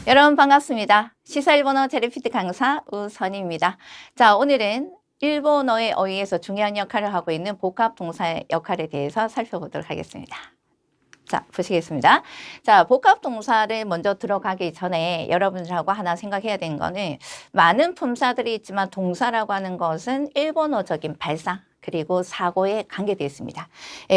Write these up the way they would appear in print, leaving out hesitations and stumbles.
여러분 반갑습니다. 시사 일본어 제리피트 강사 우선입니다. 자, 오늘은 일본어의 어휘에서 중요한 역할을 하고 있는 복합 동사의 역할에 대해서 살펴보도록 하겠습니다. 자, 보시겠습니다. 자, 복합 동사를 먼저 들어가기 전에 여러분들하고 하나 생각해야 되는 거는 많은 품사들이 있지만 동사라고 하는 것은 일본어적인 발상 그리고 사고에 관계되어 있습니다.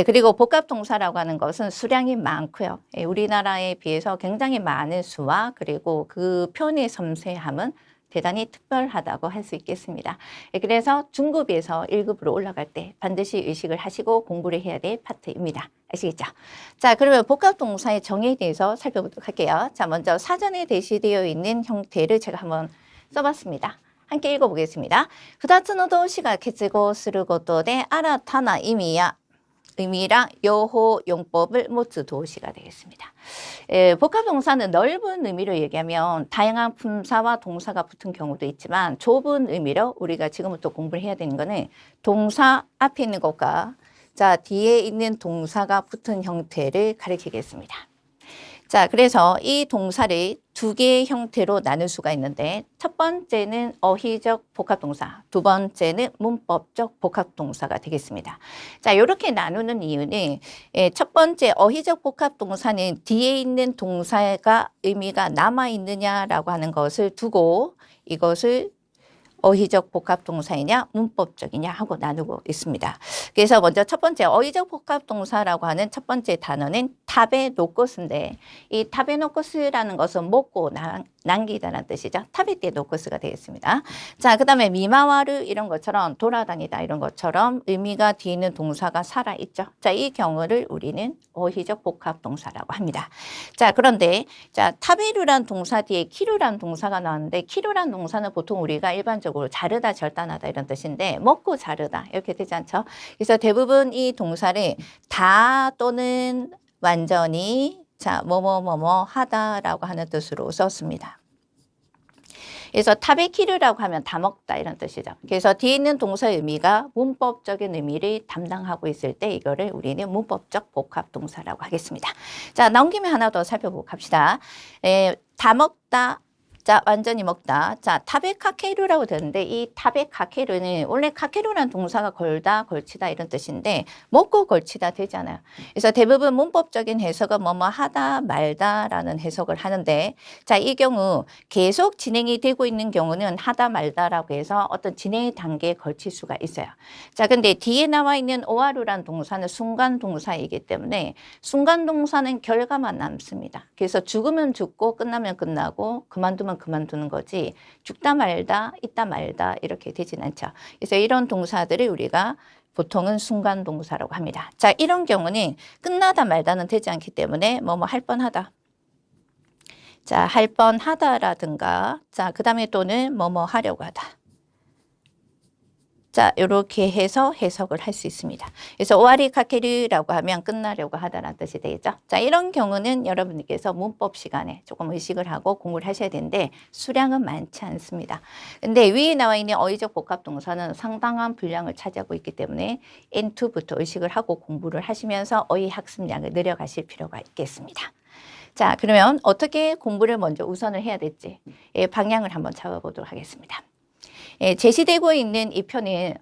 그리고 복합 동사라고 하는 것은 수량이 많고요. 우리나라에 비해서 굉장히 많은 수와 그리고 그 표현의 섬세함은 대단히 특별하다고 할 수 있겠습니다. 그래서 중급에서 1급으로 올라갈 때 반드시 의식을 하시고 공부를 해야 될 파트입니다. 아시겠죠? 자, 그러면 복합 동사의 정의에 대해서 살펴보도록 할게요. 자, 먼저 사전에 제시되어 있는 형태를 제가 한번 써봤습니다. 함께 읽어보겠습니다. 2つの動詞が結合することで新たな意味や의미랑 여호 용법을持つ 動詞가 되겠습니다. 복합 동사는 넓은 의미로 얘기하면 다양한 품사와 동사가 붙은 경우도 있지만 좁은 의미로 우리가 지금부터 공부를 해야 되는 거는 동사 앞에 있는 것과 자, 뒤에 있는 동사가 붙은 형태를 가리키겠습니다. 자, 그래서 이 동사를 두 개의 형태로 나눌 수가 있는데 첫 번째는 어휘적 복합동사, 두 번째는 문법적 복합동사가 되겠습니다. 자, 이렇게 나누는 이유는 첫 번째 어휘적 복합동사는 뒤에 있는 동사가 의미가 남아있느냐라고 하는 것을 두고 이것을 어휘적 복합동사이냐 문법적이냐 하고 나누고 있습니다. 그래서 먼저 첫 번째 어휘적 복합동사라고 하는 첫 번째 단어는 타베노코스인데 이 타베노코스라는 것은 먹고 남기다라는 뜻이죠. 타베테 노코스가 되겠습니다. 자, 그 다음에 미마와르 이런 것처럼 돌아다니다 이런 것처럼 의미가 뒤에 있는 동사가 살아있죠. 자, 이 경우를 우리는 어휘적 복합동사라고 합니다. 자, 그런데 자, 타베루란 동사 뒤에 키루란 동사가 나왔는데 키루란 동사는 보통 우리가 일반적으로 자르다, 절단하다 이런 뜻인데 먹고 자르다 이렇게 되지 않죠. 그래서 대부분 이 동사를 다 또는 완전히 자, 뭐뭐뭐뭐 하다라고 하는 뜻으로 썼습니다. 그래서 타베키르라고 하면 다 먹다 이런 뜻이죠. 그래서 뒤에 있는 동사의 의미가 문법적인 의미를 담당하고 있을 때 이거를 우리는 문법적 복합동사라고 하겠습니다. 자, 나온 김에 하나 더 살펴보고 갑시다. 다 먹다. 자, 완전히 먹다. 자, 타베카케루라고 되는데 이 타베카케루는 원래 카케루란 동사가 걸다, 걸치다 이런 뜻인데 먹고 걸치다 되잖아요. 그래서 대부분 문법적인 해석은 뭐뭐 하다, 말다라는 해석을 하는데 자, 이 경우 계속 진행이 되고 있는 경우는 하다, 말다라고 해서 어떤 진행의 단계에 걸칠 수가 있어요. 자, 근데 뒤에 나와 있는 오하루란 동사는 순간 동사이기 때문에 순간 동사는 결과만 남습니다. 그래서 죽으면 죽고 끝나면 끝나고 그만두면 그만두는 거지 죽다 말다 있다 말다 이렇게 되진 않죠. 그래서 이런 동사들을 우리가 보통은 순간 동사라고 합니다. 자, 이런 경우는 끝나다 말다는 되지 않기 때문에 뭐뭐 할 뻔하다. 자, 할 뻔하다라든가 자, 그 다음에 또는 뭐뭐 하려고 하다. 자, 이렇게 해서 해석을 할 수 있습니다. 그래서 오아리 카케르라고 하면 끝나려고 하다라는 뜻이 되겠죠. 자, 이런 경우는 여러분들께서 문법 시간에 조금 의식을 하고 공부를 하셔야 되는데 수량은 많지 않습니다. 근데 위에 나와 있는 어휘적 복합동사는 상당한 분량을 차지하고 있기 때문에 N2부터 의식을 하고 공부를 하시면서 어휘 학습량을 늘려가실 필요가 있겠습니다. 자, 그러면 어떻게 공부를 먼저 우선을 해야 될지 방향을 한번 잡아보도록 하겠습니다. 제시되고 있는 이 편은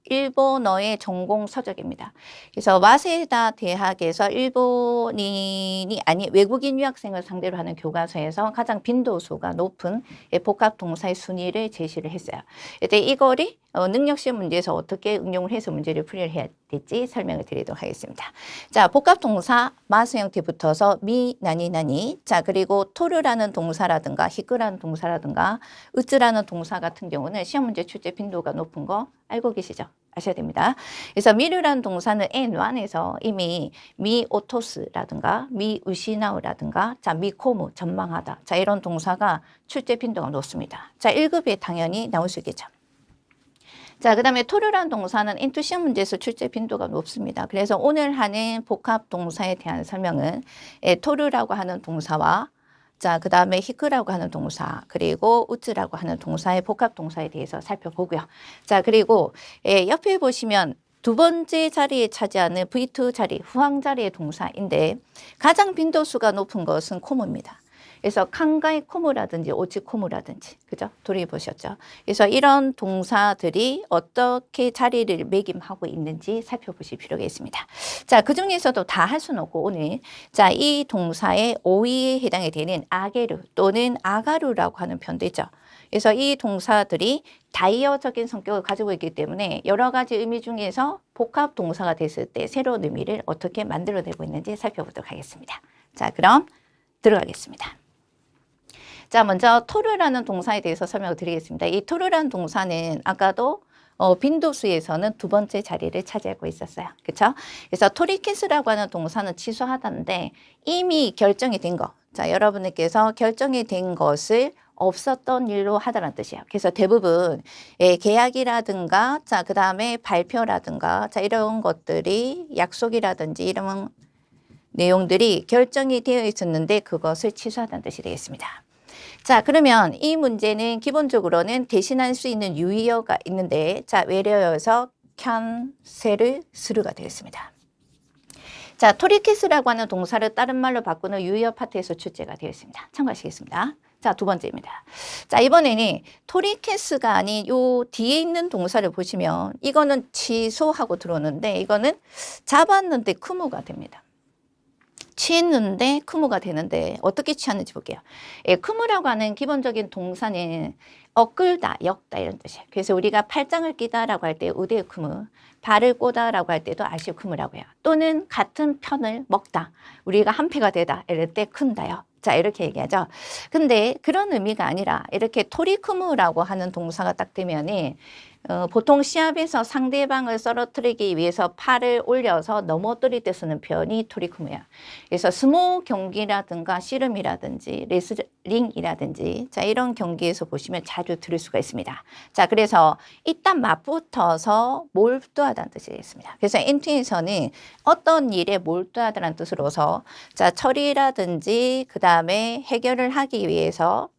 일본어의 전공 서적입니다. 그래서 와세다 대학에서 일본인이 아닌 외국인 유학생을 상대로 하는 교과서에서 가장 빈도수가 높은 복합 동사의 순위를 제시를 했어요. 근데 이거를 능력시험 문제에서 어떻게 응용을 해서 문제를 풀이해야 될지 설명을 드리도록 하겠습니다. 자, 복합 동사 마스 형태 붙어서 미, 나니, 나니. 자, 그리고 토르라는 동사라든가 히크라는 동사라든가 으츠라는 동사 같은 경우는 시험 문제 출제 빈도가 높은 거 알고 계시죠? 아셔야 됩니다. 그래서 미르라는 동사는 N1에서 이미 미 오토스라든가 미 우시나우라든가 자, 미 코무 전망하다. 자, 이런 동사가 출제 빈도가 높습니다. 자, 1급에 당연히 나올 수 있겠죠. 자, 그 다음에 토르란 동사는 인투 시험 문제에서 출제 빈도가 높습니다. 그래서 오늘 하는 복합 동사에 대한 설명은 토르라고 하는 동사와 자, 그 다음에 히크라고 하는 동사, 그리고 우츠라고 하는 동사의 복합 동사에 대해서 살펴보고요. 자, 그리고 옆에 보시면 두 번째 자리에 차지하는 V2 자리, 후황 자리의 동사인데 가장 빈도수가 높은 것은 코모입니다. 그래서 칸가이 코무라든지 오치 코무라든지, 그죠? 도리 보셨죠? 그래서 이런 동사들이 어떻게 자리를 매김하고 있는지 살펴보실 필요가 있습니다. 자, 그 중에서도 다 할 수는 없고 오늘 자, 이 동사의 오이에 해당이 되는 아게루 또는 아가루라고 하는 편도 있죠. 그래서 이 동사들이 다이어적인 성격을 가지고 있기 때문에 여러 가지 의미 중에서 복합 동사가 됐을 때 새로운 의미를 어떻게 만들어내고 있는지 살펴보도록 하겠습니다. 자, 그럼 들어가겠습니다. 자, 먼저 토르라는 동사에 대해서 설명을 드리겠습니다. 이 토르라는 동사는 아까도 빈도수에서는 두 번째 자리를 차지하고 있었어요. 그렇죠? 그래서 토리케스라고 하는 동사는 취소하다인데 이미 결정이 된 거. 자, 여러분들께서 결정이 된 것을 없었던 일로 하다라는 뜻이에요. 그래서 대부분 계약이라든가 자, 그다음에 발표라든가 자, 이런 것들이 약속이라든지 이런 내용들이 결정이 되어 있었는데 그것을 취소하다는 뜻이 되겠습니다. 자, 그러면 이 문제는 기본적으로는 대신할 수 있는 유의어가 있는데 자, 외래어여서 캔셀을 스루가 되겠습니다. 자, 토리케스라고 하는 동사를 다른 말로 바꾸는 유의어 파트에서 출제가 되어 있습니다. 참고하시겠습니다. 자, 두 번째입니다. 자, 이번에는 토리케스가 아닌 요 뒤에 있는 동사를 보시면 이거는 취소하고 들어오는데 이거는 잡았는데 크무가 됩니다. 취했는데 크무가 되는데 어떻게 취하는지 볼게요. 크무라고 하는 기본적인 동사는 엇끌다, 엮다 이런 뜻이에요. 그래서 우리가 팔짱을 끼다라고 할 때 우대의 크무, 발을 꼬다라고 할 때도 아시오 크무라고 해요. 또는 같은 편을 먹다, 우리가 한패가 되다 이럴 때 큰다요. 자, 이렇게 얘기하죠. 근데 그런 의미가 아니라 이렇게 토리크무라고 하는 동사가 딱 되면은 보통 시합에서 상대방을 쓰러뜨리기 위해서 팔을 올려서 넘어뜨릴 때 쓰는 표현이 토리크무야. 그래서 스모 경기라든가 씨름이라든지 레슬링이라든지 자, 이런 경기에서 보시면 자주 들을 수가 있습니다. 자, 그래서 일단 맞붙어서 몰두하다는 뜻이 되겠습니다. 그래서 NT에서는 어떤 일에 몰두하다는 뜻으로서 자, 처리라든지 그 다음에 해결을 하기 위해서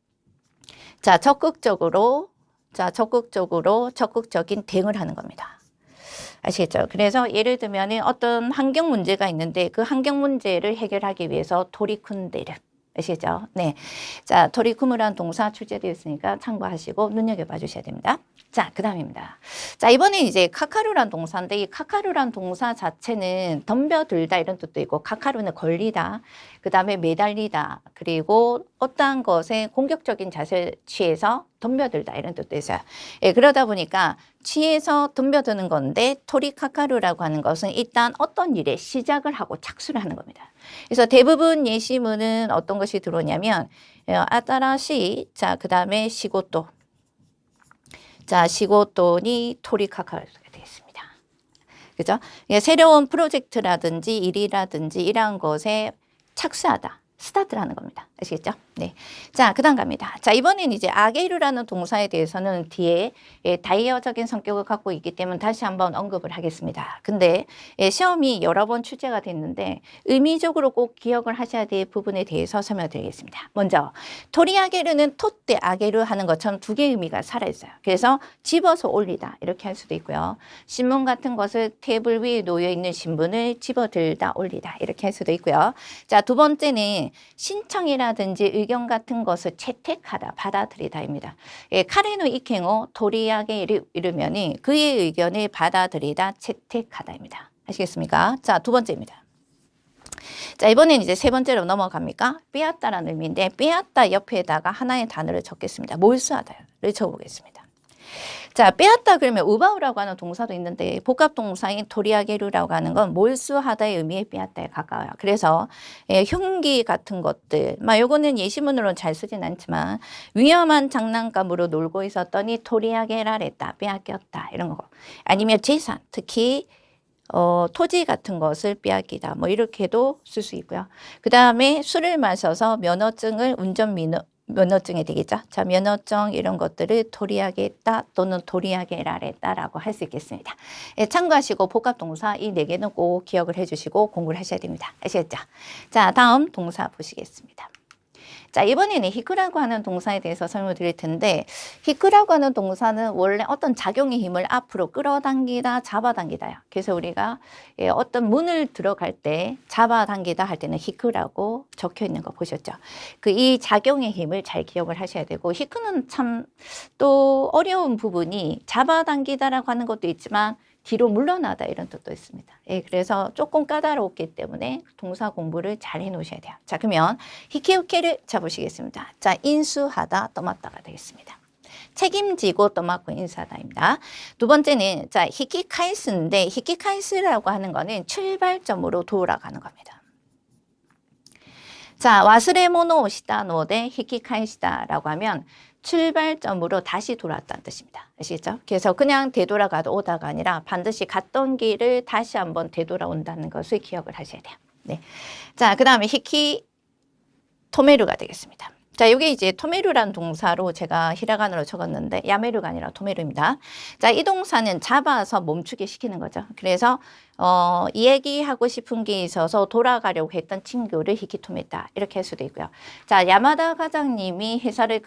자, 적극적으로 적극적인 대응을 하는 겁니다. 아시겠죠? 그래서 예를 들면 어떤 환경 문제가 있는데 그 환경 문제를 해결하기 위해서 토리쿤데르. 아시겠죠? 네. 자, 토리쿠무라는 동사 출제되어 있으니까 참고하시고 눈여겨봐 주셔야 됩니다. 자, 그 다음입니다. 자, 이번에 이제 카카루란 동사인데 이 카카루란 동사 자체는 덤벼들다 이런 뜻도 있고 카카루는 걸리다, 그 다음에 매달리다, 그리고 어떠한 것에 공격적인 자세를 취해서 덤벼들다 이런 뜻도 있어요. 예, 그러다 보니까 취해서 덤벼드는 건데 토리카카루라고 하는 것은 일단 어떤 일에 시작을 하고 착수를 하는 겁니다. 그래서 대부분 예시문은 어떤 것이 들어오냐면 아따라시 자, 그 다음에 시고또 자, 시고또니 토리카카루가 되겠습니다. 그죠? 새로운 프로젝트라든지 일이라든지 이러한 것에 착수하다. 스타트를 하는 겁니다. 아시겠죠? 네. 자, 그 다음 갑니다. 자, 이번엔 이제 아게루라는 동사에 대해서는 뒤에 다이어적인 성격을 갖고 있기 때문에 다시 한번 언급을 하겠습니다. 근데 시험이 여러 번 출제가 됐는데 의미적으로 꼭 기억을 하셔야 될 부분에 대해서 설명드리겠습니다. 먼저 토리아게루는 토때 아게루 하는 것처럼 두 개의 의미가 살아있어요. 그래서 집어서 올리다 이렇게 할 수도 있고요. 신문 같은 것을 테이블 위에 놓여있는 신문을 집어들다 올리다 이렇게 할 수도 있고요. 자, 두 번째는 신청이라든지 의견 같은 것을 채택하다, 받아들이다입니다. 카레노 이케노 도리아게 이르면이 그의 의견을 받아들이다, 채택하다입니다. 아시겠습니까? 자, 두 번째입니다. 자, 이번엔 이제 세 번째로 넘어갑니까? 빼앗다라는 의미인데 빼앗다 옆에다가 하나의 단어를 적겠습니다. 몰수하다를 적어보겠습니다. 자, 빼앗다 그러면 우바우라고 하는 동사도 있는데 복합 동사인 도리아게루라고 하는 건 몰수하다의 의미의 빼앗다에 가까워요. 그래서 흉기 같은 것들, 요거는 예시문으로는 잘 쓰진 않지만 위험한 장난감으로 놀고 있었더니 도리아게라랬다, 빼앗겼다 이런 거. 아니면 재산, 특히 토지 같은 것을 빼앗기다 이렇게도 쓸 수 있고요. 그 다음에 술을 마셔서 면허증을 면허증이 되겠죠. 자, 면허증 이런 것들을 토리하겠다 또는 토리하게라랬다라고 할 수 있겠습니다. 예, 참고하시고 복합동사 이 네 개는 꼭 기억을 해주시고 공부를 하셔야 됩니다. 아시겠죠? 자, 다음 동사 보시겠습니다. 자, 이번에는 히크라고 하는 동사에 대해서 설명드릴 텐데, 히크라고 하는 동사는 원래 어떤 작용의 힘을 앞으로 끌어당기다, 잡아당기다요. 그래서 우리가 어떤 문을 들어갈 때 잡아당기다 할 때는 히크라고 적혀 있는 거 보셨죠? 이 작용의 힘을 잘 기억을 하셔야 되고, 히크는 참 또 어려운 부분이 잡아당기다라고 하는 것도 있지만 뒤로 물러나다 이런 뜻도 있습니다. 그래서 조금 까다롭기 때문에 동사 공부를 잘 해놓으셔야 돼요. 자, 그러면 히키우케를 잡으시겠습니다. 자, 인수하다, 떠맡다가 되겠습니다. 책임지고 떠맡고 인수하다입니다. 두 번째는 자, 히키카이스인데 히키카이스라고 하는 거는 출발점으로 돌아가는 겁니다. 자, 와스레모노 오시다노 대 히키카이시다라고 하면 출발점으로 다시 돌아왔다는 뜻입니다. 아시겠죠? 그래서 그냥 되돌아가도 오다가 아니라 반드시 갔던 길을 다시 한번 되돌아온다는 것을 기억을 하셔야 돼요. 네. 자, 그 다음에 히키토메루가 되겠습니다. 자, 이게 이제 토메루라는 동사로 제가 히라가나로 적었는데 야메루가 아니라 토메루입니다. 자, 이 동사는 잡아서 멈추게 시키는 거죠. 그래서 얘기하고 싶은 게 있어서 돌아가려고 했던 친구를 히키토메다 이렇게 할 수도 있고요. 자, 야마다 과장님이 회사를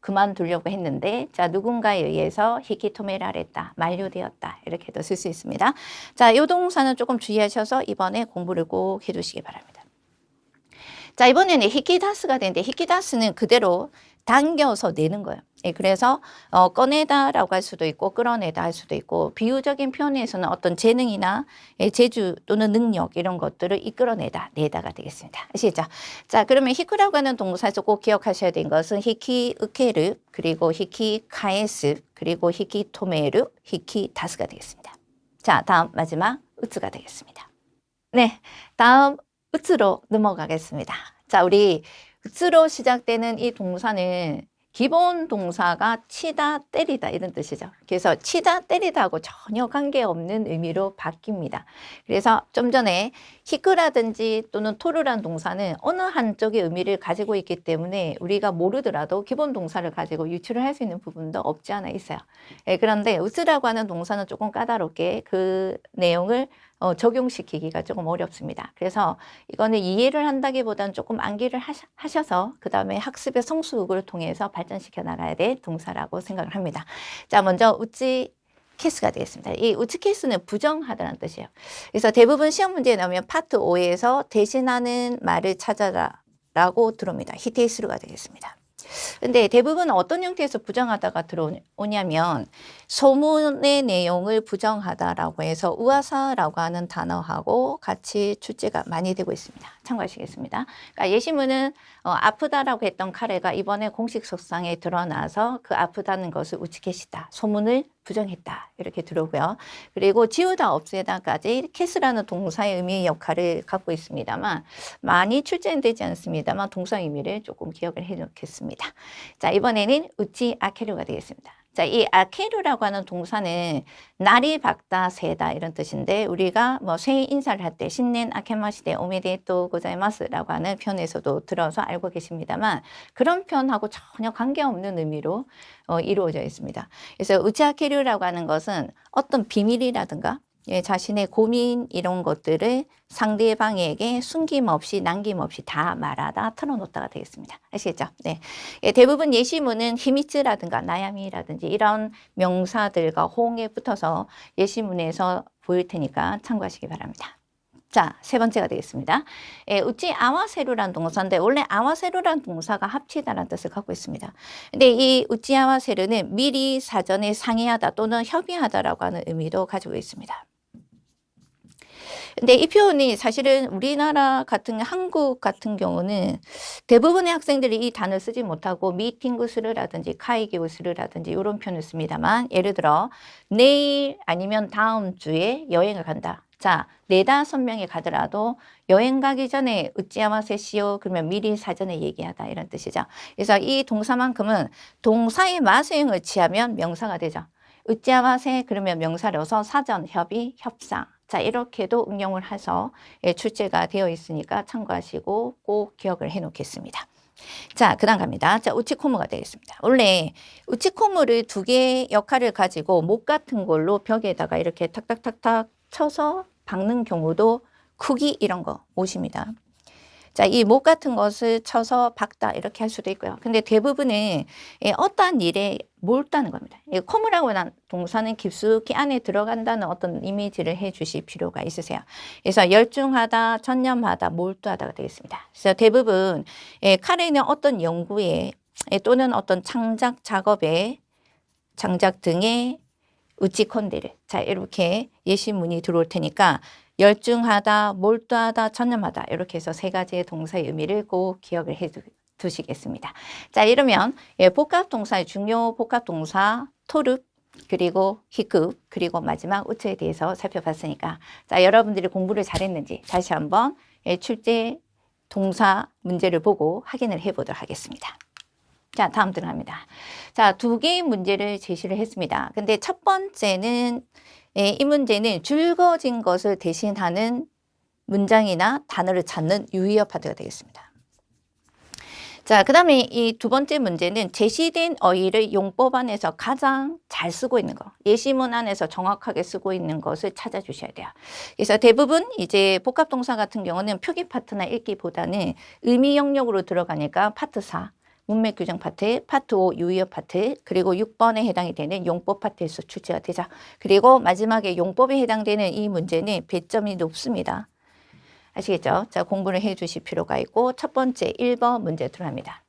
그만두려고 했는데 자, 누군가에 의해서 히키토메라랬다, 만료되었다 이렇게도 쓸 수 있습니다. 자, 이 동사는 조금 주의하셔서 이번에 공부를 꼭 해두시기 바랍니다. 자, 이번에는 히키다스가 되는데 히키다스는 그대로 당겨서 내는 거예요. 그래서 꺼내다라고 할 수도 있고 끌어내다 할 수도 있고 비유적인 표현에서는 어떤 재능이나 재주 또는 능력 이런 것들을 이끌어내다, 내다가 되겠습니다. 아시겠죠? 자, 그러면 히크라고 하는 동사에서 꼭 기억하셔야 되는 것은 히키으케르, 그리고 히키카에스, 그리고 히키토메르, 히키다스가 되겠습니다. 자, 다음 마지막 으츠가 되겠습니다. 네, 다음 으츠로 넘어가겠습니다. 자, 우리 으츠로 시작되는 이 동사는 기본 동사가 치다, 때리다 이런 뜻이죠. 그래서 치다, 때리다하고 전혀 관계없는 의미로 바뀝니다. 그래서 좀 전에 히크라든지 또는 토르라는 동사는 어느 한쪽의 의미를 가지고 있기 때문에 우리가 모르더라도 기본 동사를 가지고 유추를 할 수 있는 부분도 없지 않아 있어요. 그런데 으츠라고 하는 동사는 조금 까다롭게 그 내용을 적용시키기가 조금 어렵습니다. 그래서 이거는 이해를 한다기보다는 조금 암기를 하셔서 그 다음에 학습의 성숙을 통해서 발전시켜 나가야 될 동사라고 생각을 합니다. 자, 먼저 우찌 케이스가 되겠습니다. 이 우찌 케이스는 부정하다는 뜻이에요. 그래서 대부분 시험 문제에 나오면 파트 5에서 대신하는 말을 찾아라 라고 들어옵니다. 히테이스루가 되겠습니다. 근데 대부분 어떤 형태에서 부정하다가 들어오냐면 소문의 내용을 부정하다라고 해서 우아사라고 하는 단어하고 같이 출제가 많이 되고 있습니다. 참고하시겠습니다. 그러니까 예시문은 아프다라고 했던 카레가 이번에 공식 석상에 드러나서 그 아프다는 것을 우치케시다, 소문을 부정했다 이렇게 들어오고요. 그리고 지우다, 없애다까지 캐스라는 동사의 의미의 역할을 갖고 있습니다만 많이 출제는 되지 않습니다만 동사 의미를 조금 기억을 해 놓겠습니다. 자, 이번에는 우치 아케루가 되겠습니다. 자, 이 아케루라고 하는 동사는 날이 밝다, 새다 이런 뜻인데 우리가 뭐 새해 인사를 할 때 신넨 아케마시데 오메데토 고자이마스라고 하는 표현에서도 들어서 알고 계십니다만 그런 표현하고 전혀 관계없는 의미로 이루어져 있습니다. 그래서 우치 아케루라고 하는 것은 어떤 비밀이라든가 자신의 고민 이런 것들을 상대방에게 숨김없이 남김없이 다 말하다, 털어놓다가 되겠습니다. 아시겠죠? 네. 대부분 예시문은 히미츠라든가 나야미라든지 이런 명사들과 호응에 붙어서 예시문에서 보일 테니까 참고하시기 바랍니다. 자, 세 번째가 되겠습니다. 우찌 아와세루라는 동사인데 원래 아와세루라는 동사가 합치다라는 뜻을 갖고 있습니다. 근데 이 우찌 아와세루는 미리 사전에 상의하다 또는 협의하다라고 하는 의미도 가지고 있습니다. 근데 이 표현이 사실은 우리나라 같은 한국 같은 경우는 대부분의 학생들이 이 단어를 쓰지 못하고 미팅구스르라든지 카이기우스르라든지 이런 표현을 씁니다만 예를 들어 내일 아니면 다음 주에 여행을 간다. 자, 4~5명이 가더라도 여행 가기 전에 으찌아마세시오 그러면 미리 사전에 얘기하다 이런 뜻이죠. 그래서 이 동사만큼은 동사의 마수형을 취하면 명사가 되죠. 으찌아마세 그러면 명사로서 사전, 협의, 협상. 자, 이렇게도 응용을 해서 출제가 되어 있으니까 참고하시고 꼭 기억을 해 놓겠습니다. 자, 그 다음 갑니다. 자, 우치코무가 되겠습니다. 원래 우치코무를 2개의 역할을 가지고 못 같은 걸로 벽에다가 이렇게 탁탁탁탁 쳐서 박는 경우도 쿠기 이런 거 오십니다. 자, 이 못 같은 것을 쳐서 박다 이렇게 할 수도 있고요. 근데 대부분은 어떠한 일에 몰두하는 겁니다. 코무라고 한 동사는 깊숙이 안에 들어간다는 어떤 이미지를 해 주실 필요가 있으세요. 그래서 열중하다, 전념하다, 몰두하다가 되겠습니다. 그래서 대부분 카레는 어떤 연구에 또는 어떤 창작 작업에 장작 등의 우찌콘데를 자 이렇게 예시문이 들어올 테니까 열중하다, 몰두하다, 전념하다 이렇게 해서 세 가지의 동사의 의미를 꼭 기억을 해 두시겠습니다. 자 이러면 복합동사의 중요 복합동사 토르 그리고 히크 그리고 마지막 우체에 대해서 살펴봤으니까 자 여러분들이 공부를 잘했는지 다시 한번 출제 동사 문제를 보고 확인을 해 보도록 하겠습니다. 자, 다음 들어갑니다. 자, 두 개의 문제를 제시를 했습니다. 근데 첫 번째는, 이 문제는 줄거진 것을 대신하는 문장이나 단어를 찾는 유의어 파트가 되겠습니다. 자, 그 다음에 이 두 번째 문제는 제시된 어휘를 용법 안에서 가장 잘 쓰고 있는 거, 예시문 안에서 정확하게 쓰고 있는 것을 찾아주셔야 돼요. 그래서 대부분 이제 복합동사 같은 경우는 표기 파트나 읽기보다는 의미 영역으로 들어가니까 파트 4, 문맥 규정 파트, 파트 5 유의어 파트, 그리고 6번에 해당이 되는 용법 파트에서 출제가 되죠. 그리고 마지막에 용법에 해당되는 이 문제는 배점이 높습니다. 아시겠죠? 자, 공부를 해 주실 필요가 있고 첫 번째 1번 문제 들어갑니다.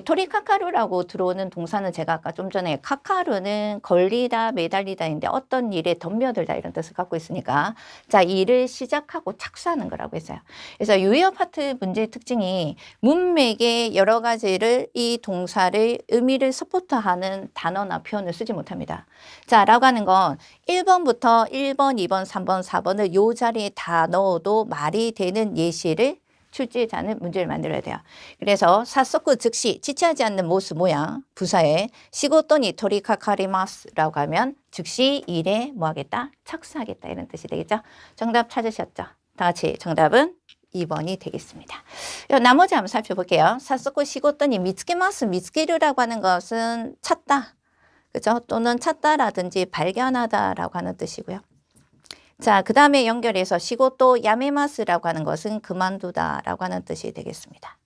토리카카루라고 들어오는 동사는 제가 아까 좀 전에 카카루는 걸리다, 매달리다인데 어떤 일에 덤벼들다 이런 뜻을 갖고 있으니까 자, 일을 시작하고 착수하는 거라고 했어요. 그래서 유의어 파트 문제의 특징이 문맥의 여러 가지를 이 동사를 의미를 서포트하는 단어나 표현을 쓰지 못합니다. 자, 라고 하는 건 1번부터 1번, 2번, 3번, 4번을 요 자리에 다 넣어도 말이 되는 예시를 출제자는 문제를 만들어야 돼요. 그래서 사소쿠 즉시 지체하지 않는 모습 모양 부사에 시고토니 토리카카리마스라고 하면 즉시 일에 뭐 하겠다? 착수하겠다 이런 뜻이 되겠죠. 정답 찾으셨죠? 다 같이 정답은 2번이 되겠습니다. 나머지 한번 살펴볼게요. 사소쿠 시고토니 미츠케마스 미츠케르라고 하는 것은 찾다. 그죠? 또는 찾다라든지 발견하다라고 하는 뜻이고요. 자, 그 다음에 연결해서 시고토 야메마스라고 하는 것은 그만두다라고 하는 뜻이 되겠습니다.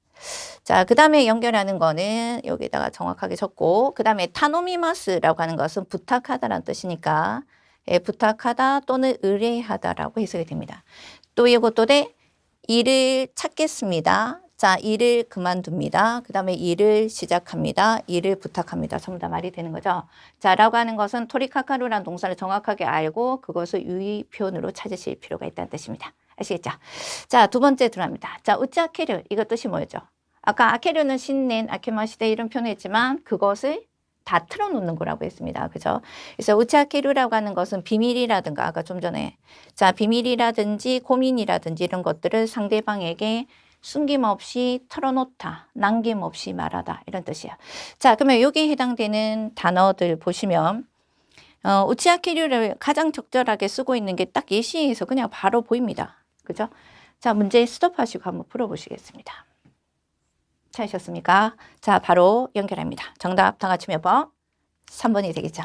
자, 그 다음에 연결하는 거는 여기다가 정확하게 적고 그 다음에 타노미마스라고 하는 것은 부탁하다라는 뜻이니까 부탁하다 또는 의뢰하다라고 해석이 됩니다. 또 이것도 일을 찾겠습니다. 자, 일을 그만둡니다. 그 다음에 일을 시작합니다. 일을 부탁합니다. 전부 다 말이 되는 거죠. 자, 라고 하는 것은 토리카카루라는 동사를 정확하게 알고 그것을 유의 표현으로 찾으실 필요가 있다는 뜻입니다. 아시겠죠? 자, 두 번째 들어갑니다. 자, 우찌아케류. 이거 뜻이 뭐였죠? 아까 아케류는 신낸, 아케마시대 이런 표현을 했지만 그것을 다 틀어놓는 거라고 했습니다. 그죠? 그래서 우찌아케류라고 하는 것은 비밀이라든가 아까 좀 전에 자, 비밀이라든지 고민이라든지 이런 것들을 상대방에게 숨김없이 털어놓다, 남김없이 말하다 이런 뜻이에요. 자, 그러면 여기에 해당되는 단어들 보시면 우치아키류를 가장 적절하게 쓰고 있는 게 딱 예시에서 그냥 바로 보입니다. 그죠? 자, 문제 스톱하시고 한번 풀어보시겠습니다. 찾으셨습니까? 자, 바로 연결합니다. 정답 다 같이 몇 번? 3번이 되겠죠.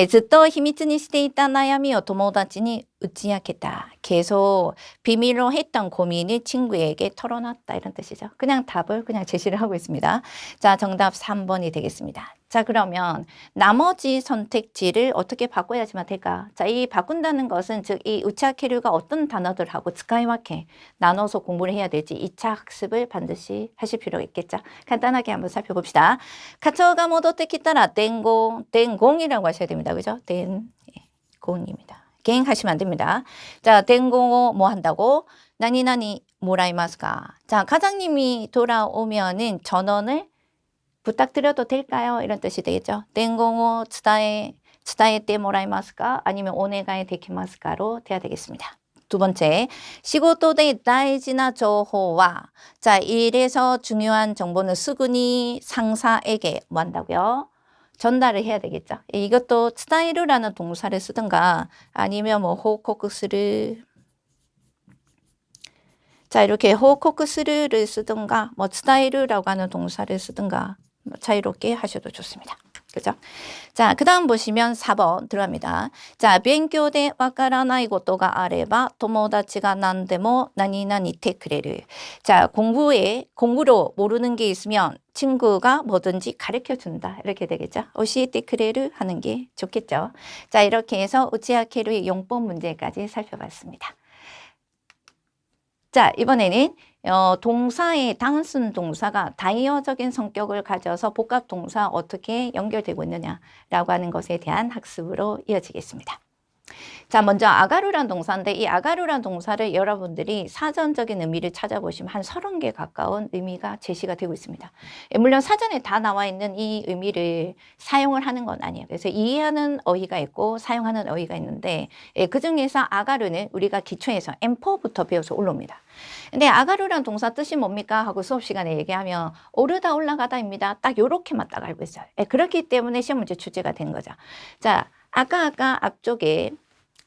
ずっと秘密にしていた悩みを友達に打ち明けた. 계속 비밀로 했던 고민을 친구에게 털어놨다 이런 뜻이죠. 그냥 답을 그냥 제시를 하고 있습니다. 자, 정답 3번이 되겠습니다. 자, 그러면 나머지 선택지를 어떻게 바꿔야지만 될까? 자, 이 바꾼다는 것은 즉 이 우차케류가 어떤 단어들하고 스카이와케 나눠서 공부를 해야 될지 2차 학습을 반드시 하실 필요가 있겠죠. 간단하게 한번 살펴봅시다. 카초가 모도테 키타라 땡공이라고 하셔야 됩니다. 그죠? 땡공입니다. 갱 하시면 안 됩니다. 자, 땡공어 뭐 한다고? 나니나니 모라이마스까? 자, 과장님이 돌아오면은 전원을 부탁드려도 될까요? 이런 뜻이 되겠죠. 땡공어 츠다에테 모라이마스까? 아니면 오네가에 데키마스까로 돼야 되겠습니다. 두 번째, 시고토데 다이지나 조호와 자, 일에서 중요한 정보는 수근이 상사에게 뭐 한다고요? 전달을 해야 되겠죠. 이것도 츠다이르라는 동사를 쓰든가 아니면 뭐 호코쿠스를 자, 이렇게 호코쿠스를 쓰든가 뭐 츠다이르라고 하는 동사를 쓰든가 뭐 자유롭게 하셔도 좋습니다. 그죠? 자, 그 다음 보시면 4번 들어갑니다. 자, 勉強でわからないことがあれば友達が何でも何々てくれる. 자, 공부로 모르는 게 있으면 친구가 뭐든지 가르쳐 준다. 이렇게 되겠죠? 오시에테 그레르 하는 게 좋겠죠? 자, 이렇게 해서 우치아케루의 용법 문제까지 살펴봤습니다. 자, 이번에는 동사의 단순 동사가 다이어적인 성격을 가져서 복합 동사 어떻게 연결되고 있느냐라고 하는 것에 대한 학습으로 이어지겠습니다. 자, 먼저 아가루란 동사인데 이 아가루란 동사를 여러분들이 사전적인 의미를 찾아보시면 한 30개 가까운 의미가 제시가 되고 있습니다. 물론 사전에 다 나와 있는 이 의미를 사용을 하는 건 아니에요. 그래서 이해하는 어휘가 있고 사용하는 어휘가 있는데 그 중에서 아가루는 우리가 기초에서 M4부터 배워서 올라옵니다. 근데 아가루란 동사 뜻이 뭡니까? 하고 수업 시간에 얘기하면 오르다 올라가다입니다. 딱 요렇게만 딱 알고 있어요. 그렇기 때문에 시험 문제 주제가 된 거죠. 자, 아까 앞쪽에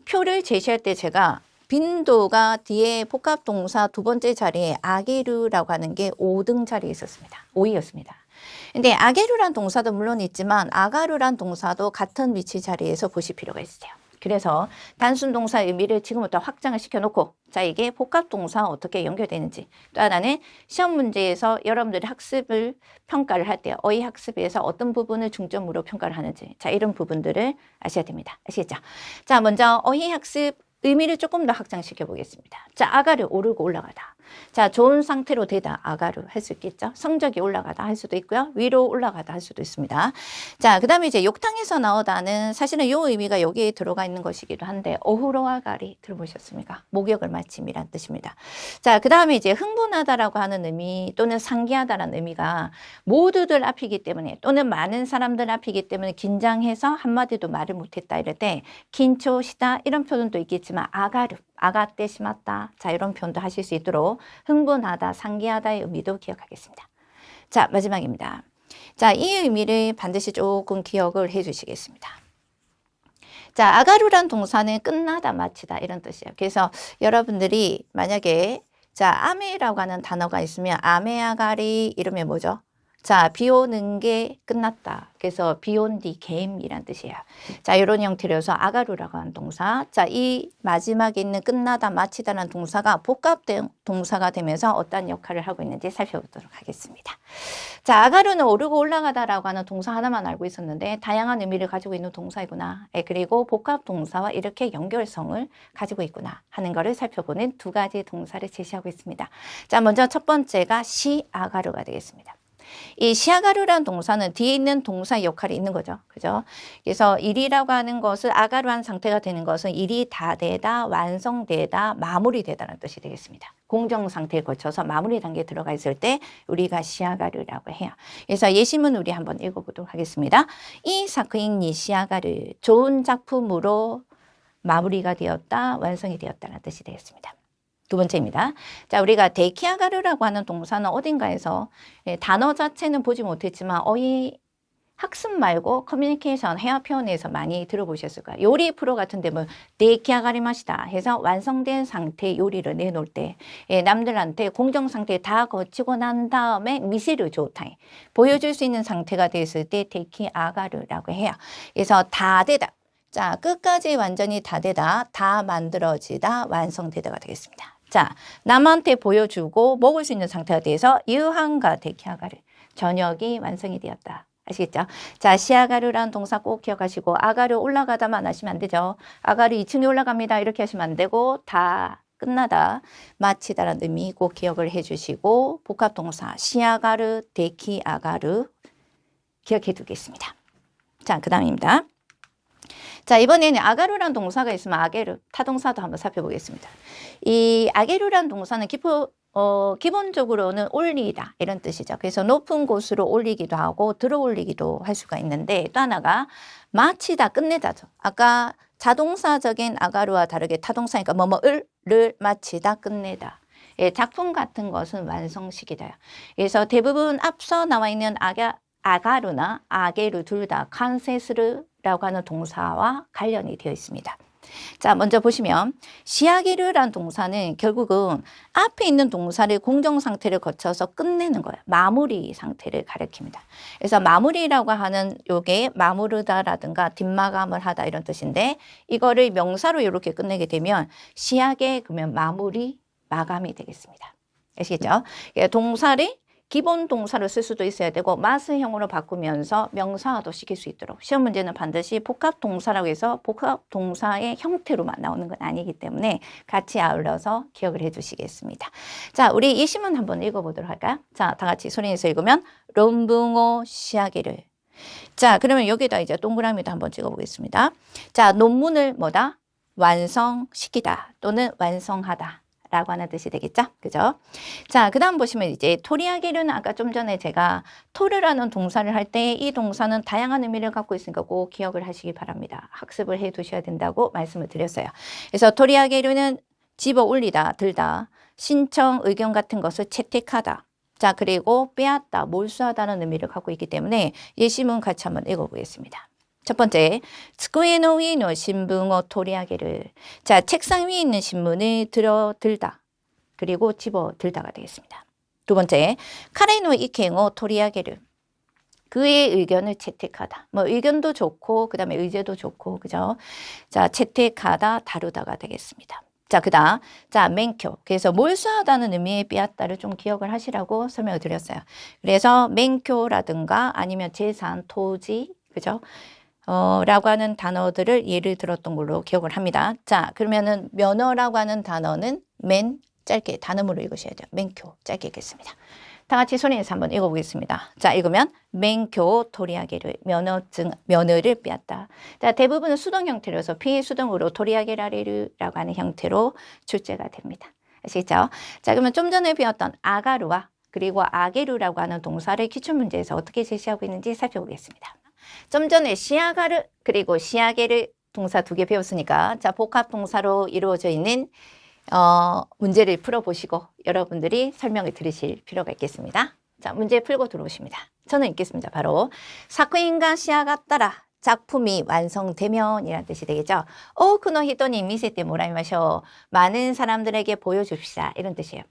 표를 제시할 때 제가 빈도가 뒤에 복합 동사 두 번째 자리에 아게루라고 하는 게 5등 자리에 있었습니다. 5위였습니다. 근데 아게루란 동사도 물론 있지만 아가루란 동사도 같은 위치 자리에서 보실 필요가 있어요. 그래서 단순 동사 의미를 지금부터 확장을 시켜놓고 자, 이게 복합 동사 어떻게 연결되는지 또 하나는 시험 문제에서 여러분들이 학습을 평가를 할 때 어휘 학습에서 어떤 부분을 중점으로 평가를 하는지 자, 이런 부분들을 아셔야 됩니다. 아시겠죠? 자, 먼저 어휘 학습 의미를 조금 더 확장시켜 보겠습니다. 자, 아가루 오르고 올라가다. 자, 좋은 상태로 되다 아가루 할 수 있겠죠. 성적이 올라가다 할 수도 있고요. 위로 올라가다 할 수도 있습니다. 자, 그 다음에 이제 욕탕에서 나오다는 사실은 이 의미가 여기에 들어가 있는 것이기도 한데 어후로아가리 들어보셨습니까? 목욕을 마침이란 뜻입니다. 자, 그 다음에 이제 흥분하다라고 하는 의미 또는 상기하다라는 의미가 모두들 앞이기 때문에 또는 많은 사람들 앞이기 때문에 긴장해서 한마디도 말을 못했다 이럴 때 긴초시다 이런 표현도 있겠지만 아가루 아가떼 심었다. 자, 이런 표현도 하실 수 있도록 흥분하다, 상기하다의 의미도 기억하겠습니다. 자, 마지막입니다. 자, 이 의미를 반드시 조금 기억을 해 주시겠습니다. 자, 아가루란 동사는 끝나다, 마치다 이런 뜻이에요. 그래서 여러분들이 만약에 자, 아메라고 하는 단어가 있으면 아메아가리 이러면 뭐죠? 자, 비 오는 게 끝났다. 그래서 비온 뒤 개임이란 뜻이에요. 자, 이런 형태로서 아가루라고 하는 동사. 자, 이 마지막에 있는 끝나다, 마치다라는 동사가 복합 동사가 되면서 어떤 역할을 하고 있는지 살펴보도록 하겠습니다. 자, 아가루는 오르고 올라가다라고 하는 동사 하나만 알고 있었는데 다양한 의미를 가지고 있는 동사이구나. 그리고 복합 동사와 이렇게 연결성을 가지고 있구나 하는 것을 살펴보는 두 가지 동사를 제시하고 있습니다. 자, 먼저 첫 번째가 시아가루가 되겠습니다. 이 시아가루라는 동사는 뒤에 있는 동사 역할이 있는 거죠. 그죠? 그래서 일이라고 하는 것을 아가루한 상태가 되는 것은 일이 다 되다, 완성되다, 마무리되다는 뜻이 되겠습니다. 공정 상태에 거쳐서 마무리 단계에 들어가 있을 때 우리가 시아가루라고 해요. 그래서 예시문 우리 한번 읽어보도록 하겠습니다. 이 사쿠인이 시아가루, 좋은 작품으로 마무리가 되었다, 완성이 되었다는 뜻이 되겠습니다. 두 번째입니다. 자, 우리가 데키아가르라고 하는 동사는 어딘가에서 단어 자체는 보지 못했지만 어휘 학습 말고 커뮤니케이션, 회화 표현에서 많이 들어보셨을 거예요. 요리 프로 같은 데 뭐 데키아가리마시다 해서 완성된 상태 요리를 내놓을 때 남들한테 공정 상태 다 거치고 난 다음에 미세르 조타이 보여줄 수 있는 상태가 됐을 때 데키아가르라고 해요. 그래서 다 되다. 자, 끝까지 완전히 다 되다, 다 만들어지다, 완성되다가 되겠습니다. 자, 남한테 보여주고 먹을 수 있는 상태가 돼서 유한가 데키아가르, 저녁이 완성이 되었다. 아시겠죠? 자, 시아가르라는 동사 꼭 기억하시고 아가르 올라가다만 하시면 안 되죠. 아가르 2층에 올라갑니다. 이렇게 하시면 안 되고 다 끝나다, 마치다라는 의미 꼭 기억을 해주시고 복합동사 시아가르, 데키아가르 기억해 두겠습니다. 자, 그 다음입니다. 자, 이번에는 아가루란 동사가 있으면 아게루, 타동사도 한번 살펴보겠습니다. 이 아게루란 동사는 기본적으로는 올리다 이런 뜻이죠. 그래서 높은 곳으로 올리기도 하고 들어 올리기도 할 수가 있는데 또 하나가 마치다, 끝내다죠. 아까 자동사적인 아가루와 다르게 타동사니까 뭐뭐를 마치다, 끝내다. 작품 같은 것은 완성시키다. 그래서 대부분 앞서 나와 있는 아가루나 아게루 둘 다 칸세스르라고 하는 동사와 관련이 되어 있습니다. 자, 먼저 보시면 시하게르란 동사는 결국은 앞에 있는 동사를 공정 상태를 거쳐서 끝내는 거예요. 마무리 상태를 가리킵니다. 그래서 마무리라고 하는 요게 마무르다라든가 뒷마감을 하다 이런 뜻인데 이거를 명사로 이렇게 끝내게 되면 시하게 그러면 마무리, 마감이 되겠습니다. 아시겠죠? 동사를 기본 동사를 쓸 수도 있어야 되고 마스형으로 바꾸면서 명사화도 시킬 수 있도록 시험 문제는 반드시 복합 동사라고 해서 복합 동사의 형태로만 나오는 건 아니기 때문에 같이 아울러서 기억을 해 주시겠습니다. 자, 우리 이 시문 한번 읽어보도록 할까요? 자, 다 같이 소리 내서 읽으면 론붕어 시하게를. 자, 그러면 여기다 이제 동그라미도 한번 찍어보겠습니다. 자, 논문을 뭐다? 완성시키다 또는 완성하다. 라고 하는 뜻이 되겠죠? 그죠? 자, 그 다음 보시면 이제 토리하게르는 아까 좀 전에 제가 토르라는 동사를 할 때 이 동사는 다양한 의미를 갖고 있으니까 꼭 기억을 하시기 바랍니다. 학습을 해 두셔야 된다고 말씀을 드렸어요. 그래서 토리하게르는 집어 올리다, 들다, 신청, 의견 같은 것을 채택하다. 자, 그리고 빼앗다, 몰수하다는 의미를 갖고 있기 때문에 예시문 같이 한번 읽어보겠습니다. 첫 번째, 츠쿠에노 위의 신문을 토리하게를. 자, 책상 위에 있는 신문을 들다. 그리고 집어 들다가 되겠습니다. 두 번째, 카레노 이켄을 토리하게를. 그의 의견을 채택하다. 뭐 의견도 좋고 그다음에 의제도 좋고 그죠? 자, 채택하다, 다루다가 되겠습니다. 자, 그다음 자, 맹쿄. 그래서 몰수하다는 의미의 빼앗다를 좀 기억을 하시라고 설명을 드렸어요. 그래서 맹쿄라든가 아니면 재산, 토지, 그죠? 라고 하는 단어들을 예를 들었던 걸로 기억을 합니다. 자, 그러면은 면허라고 하는 단어는 맨 짧게 단음으로 읽으셔야 돼요. 맹쿄 짧게 읽겠습니다. 다 같이 소리내서 한번 읽어보겠습니다. 자, 읽으면 맹쿄 토리하게를 면허증 면허를 빼앗다. 자, 대부분은 수동 형태로서 피수동으로 토리하게라레르라고 하는 형태로 출제가 됩니다. 아시겠죠? 자, 그러면 좀 전에 배웠던 아가루와 그리고 아게루라고 하는 동사를 기출문제에서 어떻게 제시하고 있는지 살펴보겠습니다. 좀 전에 시아가르 그리고 시아게르 동사 2개 배웠으니까 자, 복합 동사로 이루어져 있는 문제를 풀어보시고 여러분들이 설명을 들으실 필요가 있겠습니다. 자, 문제 풀고 들어오십니다. 저는 읽겠습니다. 바로 사쿠인가 시아가 따라 작품이 완성되면 이란 뜻이 되겠죠. 오크노 히토니 미세테 모라이마쇼. 많은 사람들에게 보여줍시다. 이런 뜻이에요.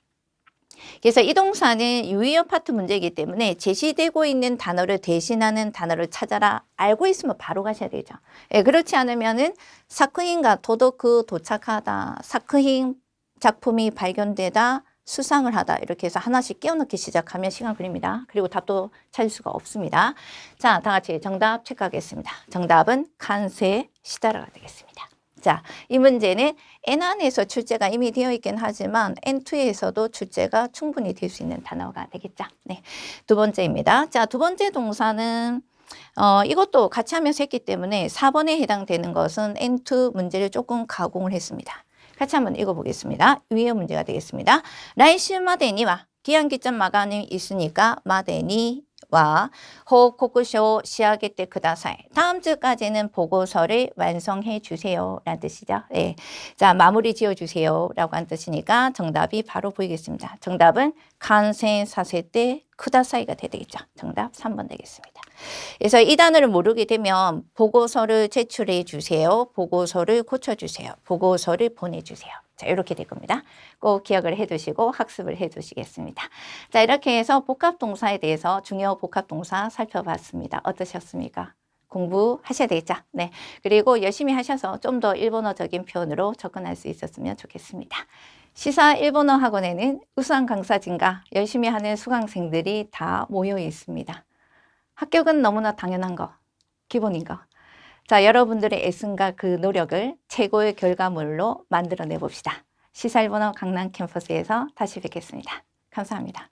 그래서 이 동사는 유의어 파트 문제이기 때문에 제시되고 있는 단어를 대신하는 단어를 찾아라. 알고 있으면 바로 가셔야 되죠. 예, 그렇지 않으면은 사쿠인가 도도크 도착하다. 사쿠인 작품이 발견되다. 수상을 하다. 이렇게 해서 하나씩 끼워넣기 시작하면 시간 걸립니다. 그리고 답도 찾을 수가 없습니다. 자, 다 같이 정답 체크하겠습니다. 정답은 칸세 시다라가 되겠습니다. 자, 이 문제는 N1에서 출제가 이미 되어 있긴 하지만 N2에서도 출제가 충분히 될 수 있는 단어가 되겠죠. 네, 두 번째입니다. 자, 두 번째 동사는 이것도 같이 하면서 했기 때문에 4번에 해당되는 것은 N2 문제를 조금 가공을 했습니다. 같이 한번 읽어보겠습니다. 위의 문제가 되겠습니다. 라이슈 마데니와 기한 기점 마감이 있으니까 마데니와 호코쿠쇼 시아게테 쿠다사이. 다음 주까지는 보고서를 완성해 주세요. 라는 뜻이죠. 네. 자, 마무리 지어 주세요. 라고 한 뜻이니까 정답이 바로 보이겠습니다. 정답은 칸센 사세테 쿠다사이가 되겠죠. 정답 3번 되겠습니다. 그래서 이 단어를 모르게 되면 보고서를 제출해 주세요. 보고서를 고쳐주세요. 보고서를 보내주세요. 자, 이렇게 될 겁니다. 꼭 기억을 해 두시고 학습을 해 두시겠습니다. 자, 이렇게 해서 복합동사에 대해서 중요 복합동사 살펴봤습니다. 어떠셨습니까? 공부하셔야 되겠죠? 네. 그리고 열심히 하셔서 좀 더 일본어적인 표현으로 접근할 수 있었으면 좋겠습니다. 시사 일본어 학원에는 우수한 강사진과 열심히 하는 수강생들이 다 모여 있습니다. 합격은 너무나 당연한 거, 기본인 거. 자, 여러분들의 애씀과 그 노력을 최고의 결과물로 만들어내 봅시다. 시사 일본어 강남 캠퍼스에서 다시 뵙겠습니다. 감사합니다.